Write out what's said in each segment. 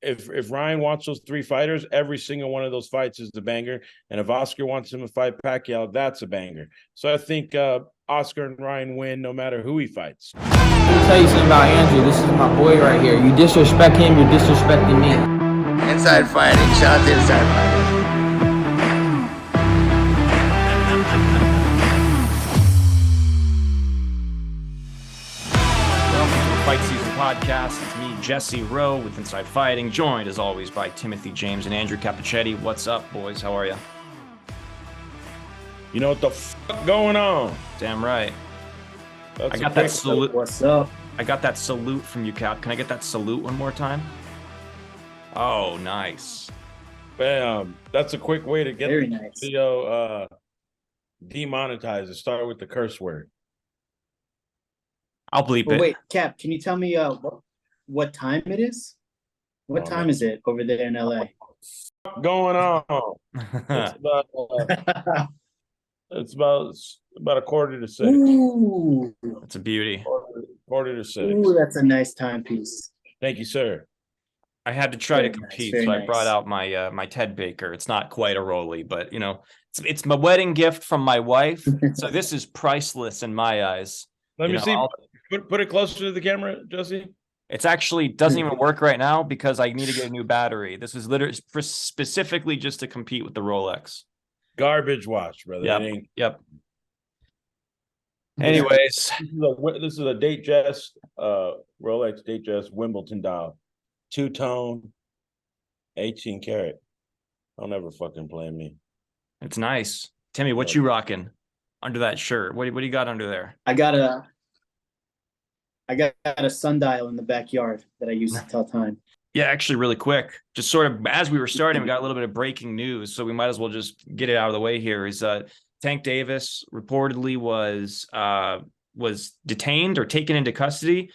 if Ryan wants those three fighters, every single one of those fights is a banger. And if Oscar wants him to fight Pacquiao, that's a banger. So I think Oscar and Ryan win no matter who he fights. Let me tell you something about Andrew. This is my boy right here. You disrespect him, you're disrespecting me. Inside fighting. Shout out to Inside Fighting. Fight Season Podcast. It's me, Jesse Rowe, with Inside Fighting, joined as always by Timothy James and Andrew Capichetti. What's up, boys? How are you? You know what the fuck going on? Damn right. That's I got that salute. What's up? I got that salute from you, Cap. Can I get that salute one more time? Oh, nice. Bam. That's a quick way to get Very the nice. video demonetized. Start with the curse word. I'll bleep it. Wait, Cap, can you tell me what time it is? What time man. is it over there in LA? Going on. It's about a quarter to six. Ooh, That's a beauty. Quarter to six. ooh, that's a nice timepiece. Thank you, sir. I had to try Very to nice, compete, very so I nice. brought out my my Ted Baker. It's not quite a Rolly, but you know, it's my wedding gift from my wife. So this is priceless in my eyes. Let You me know, see. Put it closer to the camera, Jesse. It's actually doesn't even work right now because I need to get a new battery. This is literally specifically just to compete with the Rolex. Garbage watch, brother. Yep. It ain't. Yep. Anyways, This is a Datejust, Rolex Datejust Wimbledon dial, 2-tone, 18 karat. Don't ever fucking play me. it's nice. Timmy, what you rocking under that shirt? What do you got under there? I got a sundial in the backyard that I use to tell time. Yeah, actually, really quick, just sort of as we were starting, we got a little bit of breaking news, so we might as well just get it out of the way here. Is Tank Davis reportedly was detained or taken into custody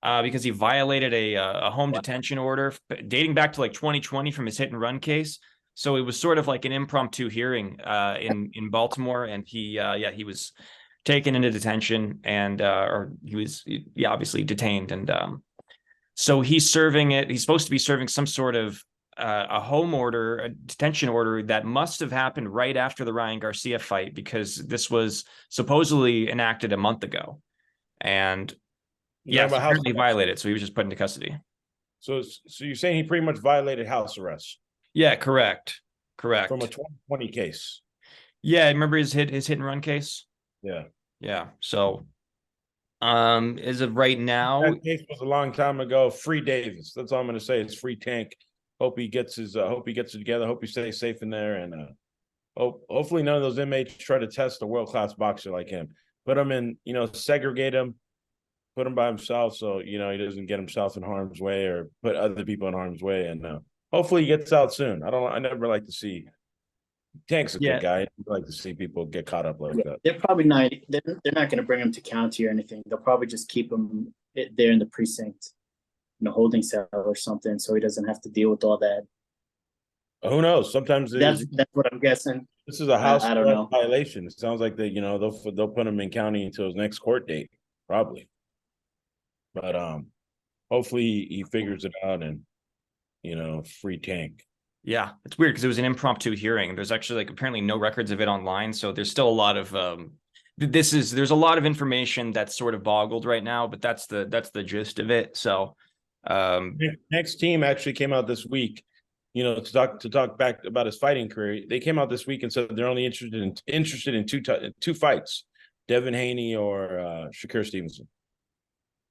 because he violated a home detention order dating back to like 2020 from his hit and run case. So it was sort of like an impromptu hearing in Baltimore, and he was taken into detention and or he was obviously detained, and so he's serving it. He's supposed to be serving some sort of a home order, a detention order that must have happened right after the Ryan Garcia fight, because this was supposedly enacted a month ago, and apparently violated. So he was just put into custody. So you're saying he pretty much violated house arrest? Yeah, correct. From a 2020 case. Yeah, remember his hit and run case? Yeah. So as of right now, that case was a long time ago. Free Davis. That's all I'm going to say. It's free Tank. Hope he gets it together. Hope he stays safe in there, and hopefully none of those inmates try to test a world-class boxer like him. Put him in, segregate him, put him by himself, so he doesn't get himself in harm's way or put other people in harm's way. And hopefully he gets out soon. I never like to see. Tank's a good guy. I like to see people get caught up like that. They're probably not. They're not going to bring him to county or anything. They'll probably just keep him there in the precinct, in a holding cell or something, so he doesn't have to deal with all that. Who knows? Sometimes that's what I'm guessing. This is a house I don't know. violation. It sounds like they'll put him in county until his next court date, probably. But hopefully he figures it out and free Tank. yeah, it's weird because it was an impromptu hearing. There's actually apparently no records of it online, so there's still a lot of there's a lot of information that's sort of boggled right now, but that's the gist of it. So next team actually came out this week, to talk back about his fighting career. They came out this week and said they're only interested in two fights, Devin Haney or Shakur Stevenson.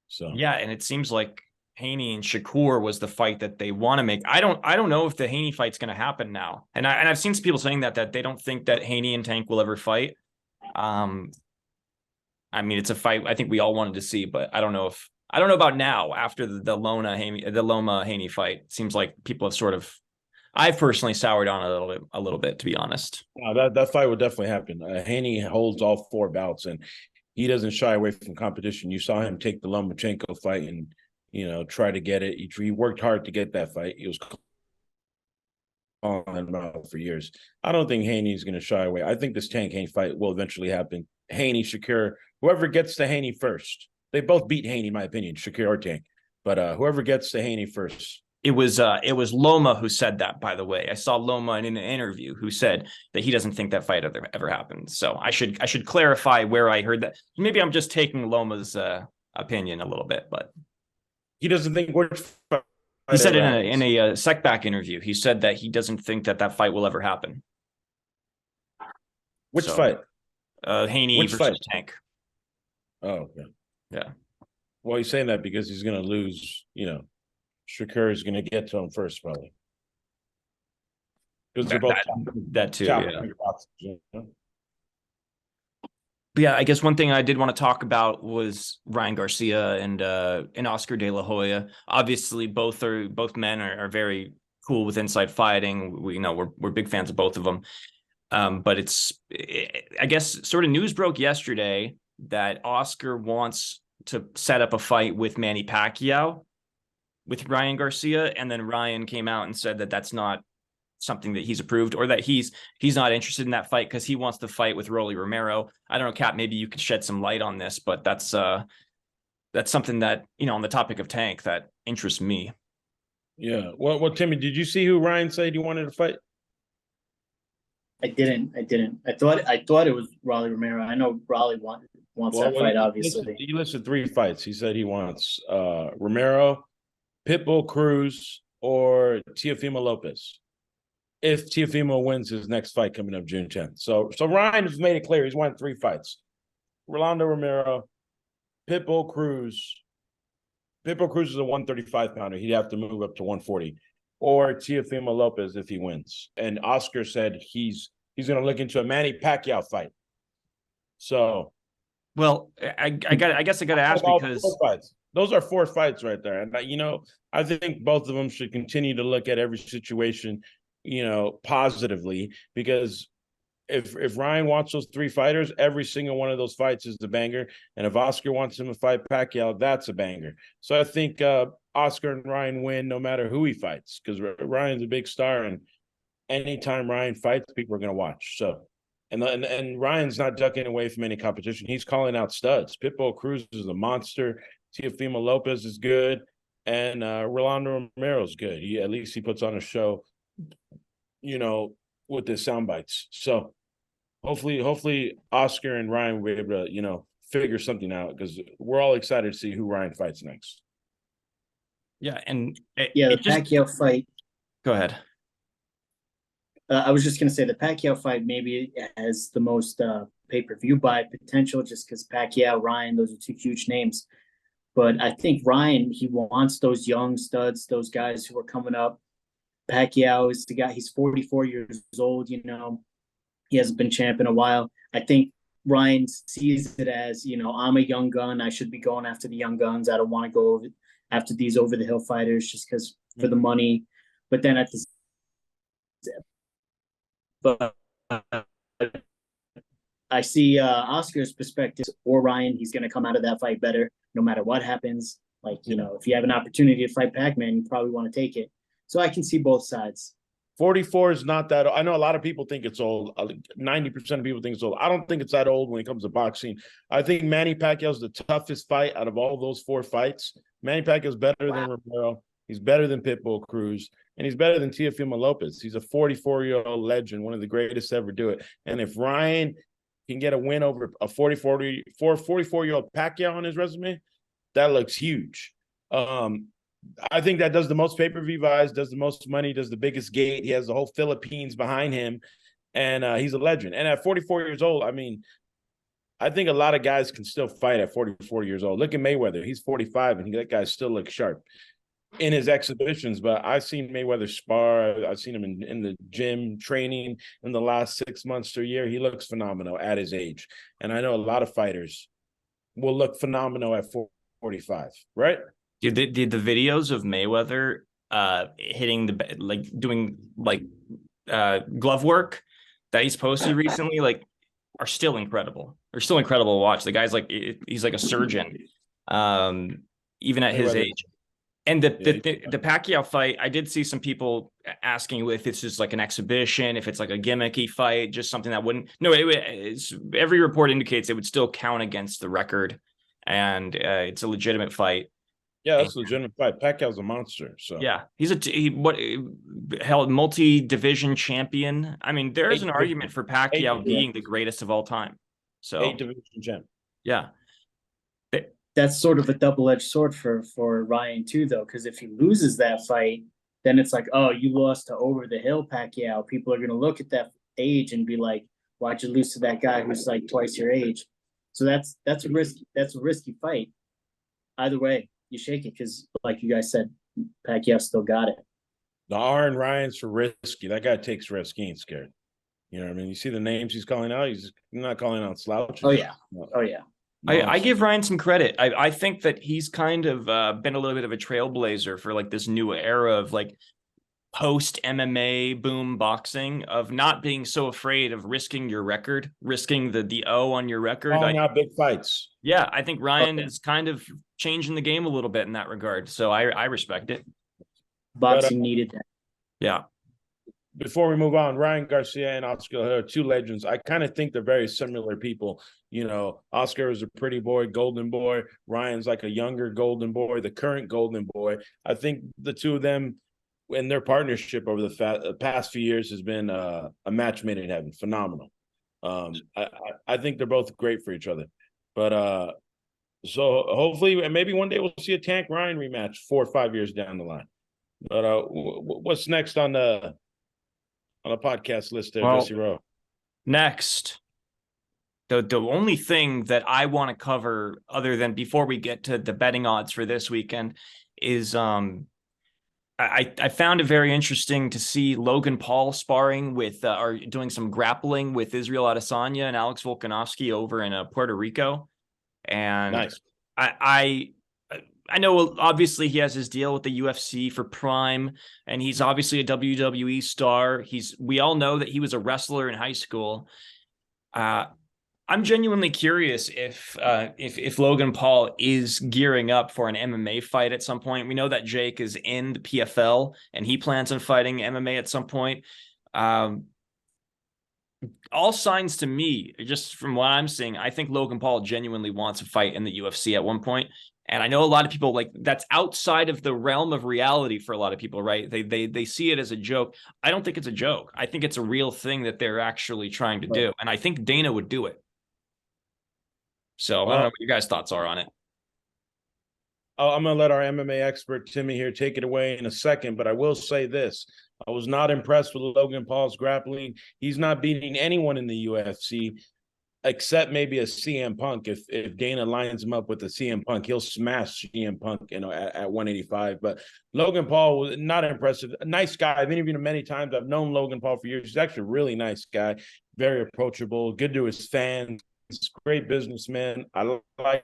So yeah, and it seems like Haney and Shakur was the fight that they want to make. I don't know if the Haney fight's going to happen now. And I've seen some people saying that they don't think that Haney and Tank will ever fight. I mean, it's a fight I think we all wanted to see, but I don't know about now after the Loma Haney fight. It seems like people have sort of, I've personally soured on it a little bit, to be honest. That fight would definitely happen. Haney holds all 4 bouts and he doesn't shy away from competition. You saw him take the Lomachenko fight and try to get it. He worked hard to get that fight. He was on about for years. I don't think Haney's going to shy away. I think this Tank Haney fight will eventually happen. Haney, Shakur, whoever gets to Haney first. They both beat Haney, in my opinion, Shakur or Tank. But whoever gets to Haney first, It was Loma who said that, by the way. I saw Loma in an interview who said that he doesn't think that fight ever happened. So I should clarify where I heard that. Maybe I'm just taking Loma's opinion a little bit, but He doesn't think which fight he said ever in happens. a Secback interview, he said that he doesn't think that fight will ever happen. Which So, fight? Haney Which versus fight? Tank. Oh, okay. Yeah. Well, he's saying that because he's going to lose. Shakur is going to get to him first, probably. Because they're both That too. top Yeah. boxers, But yeah, I guess one thing I did want to talk about was Ryan Garcia and Oscar De La Hoya. Obviously, both men are very cool with inside fighting. We're big fans of both of them. But I guess sort of news broke yesterday that Oscar wants to set up a fight with Manny Pacquiao with Ryan Garcia, and then Ryan came out and said that that's not something that he's approved, or that he's not interested in that fight because he wants to fight with Rolly Romero. I don't know, Cap, maybe you could shed some light on this, but that's something that, on the topic of Tank, that interests me. Yeah. Well, Timmy, did you see who Ryan said he wanted to fight? I didn't. I thought it was Rolly Romero. I know Rolly wants that fight, obviously. He listed 3 fights. He said he wants Romero, Pitbull Cruz, or Teofimo Lopez. If Teofimo wins his next fight coming up June 10th. So Ryan has made it clear he's won 3 fights. Rolando Romero, Pitbull Cruz. Pitbull Cruz is a 135-pounder. He'd have to move up to 140. Or Teofimo Lopez if he wins. And Oscar said he's going to look into a Manny Pacquiao fight. So, well, I guess I got to ask because those are 4 fights right there. And I think both of them should continue to look at every situation, positively, because if Ryan wants those 3 fighters, every single one of those fights is the banger. And if Oscar wants him to fight Pacquiao, that's a banger. So I think Oscar and Ryan win no matter who he fights, because Ryan's a big star, and anytime Ryan fights, people are going to watch. So, and Ryan's not ducking away from any competition. He's calling out studs. Pitbull Cruz is a monster. Teofimo Lopez is good, and Rolando Romero is good. At least he puts on a show, with the sound bites. So hopefully Oscar and Ryan will be able to, figure something out, because we're all excited to see who Ryan fights next. Yeah, and the Pacquiao fight. Go ahead. I was just going to say the Pacquiao fight maybe has the most pay-per-view buy potential, just because Pacquiao, Ryan, those are 2 huge names. But I think Ryan, he wants those young studs, those guys who are coming up. Pacquiao is the guy. He's 44 years old. He hasn't been champ in a while. I think Ryan sees it as, I'm a young gun. I should be going after the young guns. I don't want to go after these over the hill fighters just because for the money. But then I see Oscar's perspective, or Ryan, he's going to come out of that fight better no matter what happens. Like, if you have an opportunity to fight Pac-Man, you probably want to take it. So I can see both sides. 44 is not that old. I know a lot of people think it's old. 90% of people think it's old. I don't think it's that old when it comes to boxing. I think Manny Pacquiao is the toughest fight out of all those 4 fights. Manny Pacquiao is better than Romero. He's better than Pitbull Cruz. And he's better than Teofimo Lopez. He's a 44-year-old legend, one of the greatest to ever do it. And if Ryan can get a win over a 44-year-old Pacquiao on his resume, that looks huge. I think that does the most pay-per-view buys, does the most money, does the biggest gate. He has the whole Philippines behind him, and he's a legend. And at 44 years old, I think a lot of guys can still fight at 44 years old. Look at Mayweather. He's 45, and that guy still looks sharp in his exhibitions. But I've seen Mayweather spar. I've seen him in the gym training in the last 6 months to a year. He looks phenomenal at his age. And I know a lot of fighters will look phenomenal at 45, right? Did the videos of Mayweather hitting doing glove work that he's posted recently are still incredible. They're still incredible to watch. The guy's he's like a surgeon, even at his age. And the Pacquiao fight, I did see some people asking if it's just like an exhibition, if it's like a gimmicky fight, just something that wouldn't. No, every report indicates it would still count against the record, and it's a legitimate fight. Yeah, that's a legitimate fight. Pacquiao's a monster. So Yeah, he's held multi-division champion. I mean, there's an argument for Pacquiao being the greatest of all time. So 8 division champ. Yeah, that's sort of a double-edged sword for Ryan too, though, because if he loses that fight, then it's like, oh, you lost to over the hill Pacquiao. People are gonna look at that age and be like, why'd you lose to that guy who's like twice your age? So that's a risky fight. Either way, you shake it because, like you guys said, Pacquiao still got it. The R in Ryan's for risky. That guy takes risks. He ain't scared. You know what I mean? You see the names he's calling out. He's not calling out slouches. Oh yeah. Oh yeah. I give Ryan some credit. I think that he's kind of been a little bit of a trailblazer for like this new era of like post MMA boom boxing, of not being so afraid of risking your record, risking the O on your record. Calling out big fights. Yeah, I think Ryan is kind of changing the game a little bit in that regard. So I respect it. Boxing needed that. Yeah. Before we move on, Ryan Garcia and Oscar are two legends. I kind of think they're very similar people. You know, Oscar is a pretty boy, golden boy. Ryan's like a younger golden boy, the current golden boy. I think the two of them and their partnership over the past few years has been a match made in heaven. Phenomenal. I think they're both great for each other. But so hopefully, and maybe one day we'll see a Tank Ryan rematch 4 or 5 years down the line. But what's next on the podcast list there, Jesse Rowe? Next, the only thing that I want to cover, other than before we get to the betting odds for this weekend, is I found it very interesting to see Logan Paul sparring with or doing some grappling with Israel Adesanya and Alex Volkanovski over in Puerto Rico. And nice. I know obviously he has his deal with the UFC for Prime, and he's obviously a WWE star. We all know that he was a wrestler in high school. I'm genuinely curious if Logan Paul is gearing up for an MMA fight at some point. We know that Jake is in the PFL and he plans on fighting MMA at some point. All signs to me, just from what I'm seeing, I think Logan Paul genuinely wants a fight in the UFC at one point. And I know a lot of people, like, that's outside of the realm of reality for a lot of people, right? They see it as a joke. I don't think it's a joke. I think it's a real thing that they're actually trying to do. And I think Dana would do it. So I don't know what your guys' thoughts are on it. I'm going to let our MMA expert, Timmy, here take it away in a second. But I will say this. I was not impressed with Logan Paul's grappling. He's not beating anyone in the UFC except maybe a CM Punk. If Dana lines him up with a CM Punk, he'll smash CM Punk, at 185. But Logan Paul was not impressive. A nice guy. I've interviewed him many times. I've known Logan Paul for years. He's actually a really nice guy, very approachable, good to his fans, great businessman. I like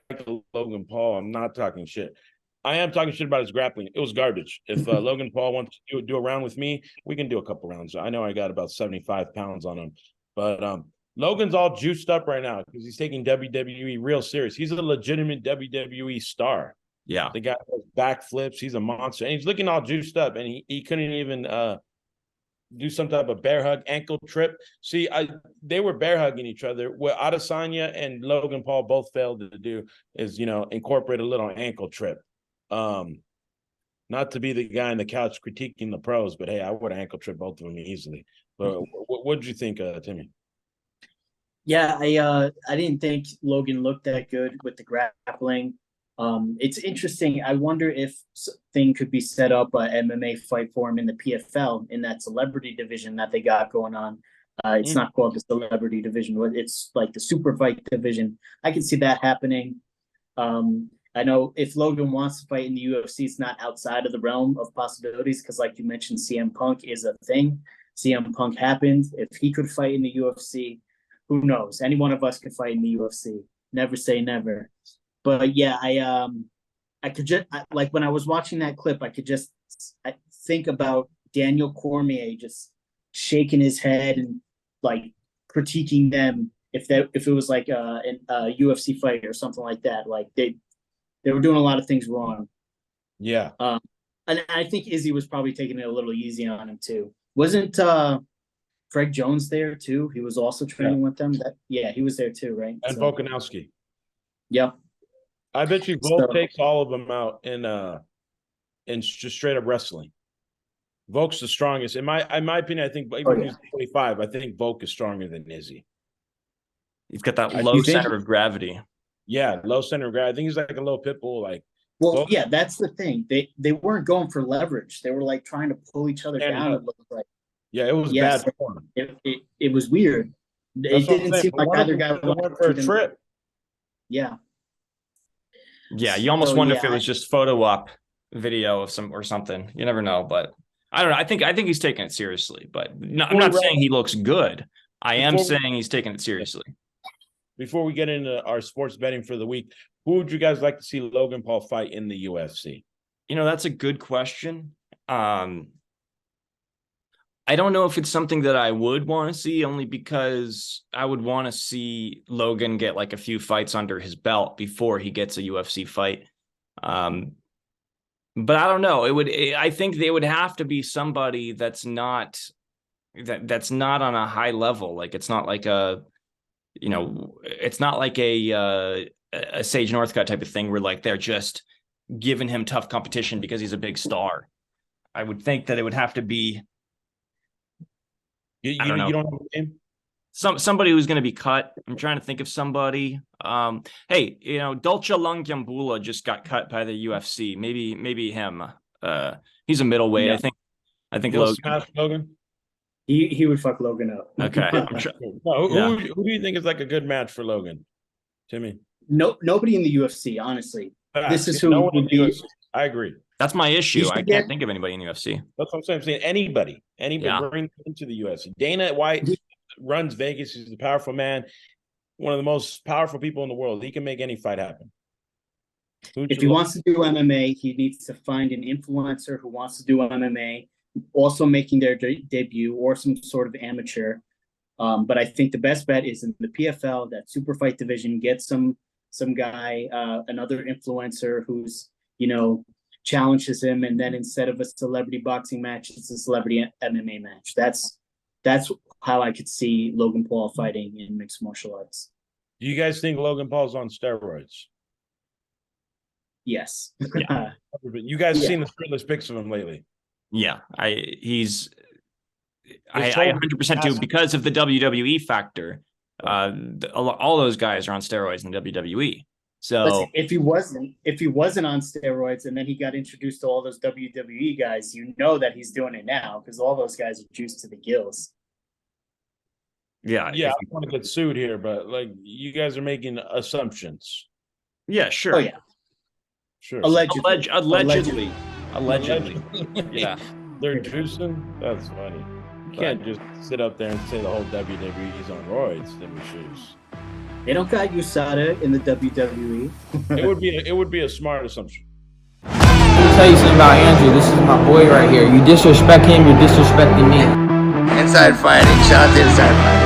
Logan Paul. I'm not talking shit. I am talking shit about his grappling. It was garbage. If Logan Paul wants to do a round with me, we can do a couple rounds. I know I got about 75 pounds on him. But Logan's all juiced up right now because he's taking WWE real serious. He's a legitimate WWE star. Yeah. The guy does backflips. He's a monster. And he's looking all juiced up. And he couldn't even do some type of bear hug, ankle trip. See, they were bear hugging each other. What Adesanya and Logan Paul both failed to do is, incorporate a little ankle trip. Not to be the guy on the couch critiquing the pros, but hey, I would ankle trip both of them easily. But what did you think, Timmy? Yeah, I didn't think Logan looked that good with the grappling. It's interesting. I wonder if thing could be set up an MMA fight for him in the PFL, in that celebrity division that they got going on. It's not called the celebrity division. It's like the super fight division. I can see that happening. I know if Logan wants to fight in the UFC, it's not outside of the realm of possibilities because, like you mentioned, CM Punk is a thing. CM Punk happened. If he could fight in the UFC, who knows? Any one of us could fight in the UFC. Never say never. But yeah, I could just like when I was watching that clip, I think about Daniel Cormier just shaking his head and like critiquing them if it was like a UFC fight or something like that. Like they were doing a lot of things wrong. Yeah. And I think Izzy was probably taking it a little easy on him too. Wasn't Craig Jones there too? He was also training with them. He was there too, right? And Volkanovski. Yeah. I bet you Volk takes all of them out in just straight up wrestling. Volk's the strongest. In my opinion, I think even when he's 25, I think Volk is stronger than Izzy. He's got that low center of gravity. Yeah, low center of gravity. I think he's like a little pit bull. Like, Volk, yeah, that's the thing. They weren't going for leverage. They were like trying to pull each other down. It looked like. Yeah, it was bad form. It was weird. It didn't seem like either guy went for a trip. Yeah. Yeah, you almost wonder if it was just photo op video of something. You never know, but I don't know. I think he's taking it seriously, but I'm not saying he looks good. I am saying he's taking it seriously. Before we get into our sports betting for the week, who would you guys like to see Logan Paul fight in the UFC? That's a good question. I don't know if it's something that I would want to see, only because I would want to see Logan get like a few fights under his belt before he gets a UFC fight. But I don't know. I think they would have to be somebody that's not on a high level. Like it's not like it's not like a Sage Northcutt type of thing where like they're just giving him tough competition because he's a big star. I would think that it would have to be. You don't have a name? Somebody who's going to be cut. I'm trying to think of somebody. Hey, Dolce Lungiambula just got cut by the UFC. Maybe him. He's a middleweight. Yeah. I think Logan. He would fuck Logan up. Okay. Who do you think is like a good match for Logan? Timmy. Nobody in the UFC, honestly. This is who would be. I agree. That's my issue. I can't think of anybody in the UFC. That's what I'm saying. I'm saying anybody bring them into the UFC. Dana White runs Vegas. He's a powerful man, one of the most powerful people in the world. He can make any fight happen. If he wants to do MMA, he needs to find an influencer who wants to do MMA, also making their debut, or some sort of amateur. But I think the best bet is in the PFL, that super fight division. Get some guy, another influencer who's challenges him, and then instead of a celebrity boxing match, it's a celebrity MMA match. That's how I could see Logan Paul fighting in mixed martial arts. Do you guys think Logan Paul's on steroids? Yes. Yeah. You guys seen the shirtless pics of him lately? Yeah, I 100% do, because of the WWE factor. All those guys are on steroids in the WWE. So listen, if he wasn't on steroids and then he got introduced to all those WWE guys, that he's doing it now, because all those guys are juiced to the gills. Yeah. I don't want to get sued here, but like, you guys are making assumptions. Yeah, sure. Oh yeah, sure. Allegedly. Yeah, they're juicing. That's funny. You can't just sit up there and say the whole WWE's on roids. Then we shoes. They don't got USADA in the WWE. It would be a smart assumption. Let me tell you something about Andrew. This is my boy right here. You disrespect him, you're disrespecting me. Inside fighting, shout out to Inside Fighting.